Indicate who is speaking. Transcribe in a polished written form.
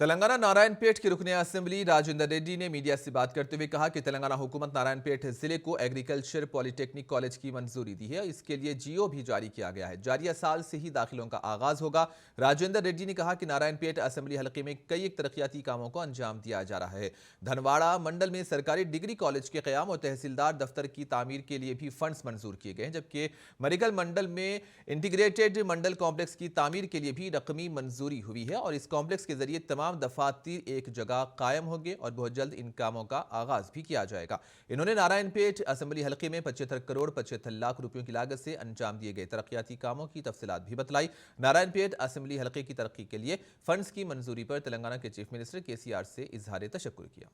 Speaker 1: तेलंगाना नारायणपेट के रुकने असेंबली राजेंद्र रेड्डी ने मीडिया से बात करते हुए कहा कि तेलंगाना हुकूमत नारायणपेट जिले को एग्रीकल्चर पॉलिटेक्निक कॉलेज की मंजूरी दी है। इसके लिए जीओ भी जारी किया गया है। जारिया साल से ही दाखिलों का आगाज होगा। राजेंद्र रेड्डी ने कहा कि नारायणपेट असेंबली हलके में कई तरक्याती कामों को अंजाम दिया जा रहा है। धनवाड़ा मंडल में सरकारी डिग्री कॉलेज के कयाम और तहसीलदार दफ्तर की तामीर के लिए भी फंड्स मंजूर किए गए हैं, जबकि मरिगल मंडल में इंटीग्रेटेड मंडल कॉम्प्लेक्स की तामीर के लिए भी रकमी मंजूरी हुई है और इस कॉम्प्लेक्स के जरिए तमाम दफातर एक जगह कायम होंगे और बहुत जल्द इन कामों का आगाज भी किया जाएगा। इन्होंने नारायणपेट असेंबली हलके में 75 करोड़ 75 लाख रुपयों की लागत से अंजाम दिए गए तरक्याती कामों की तफसीलात भी बतलाई। नारायणपेट असेंबली हलके की तरक्की के लिए फंड्स की मंजूरी पर तेलंगाना के चीफ मिनिस्टर केसीआर से इजहार तशक्कुर किया।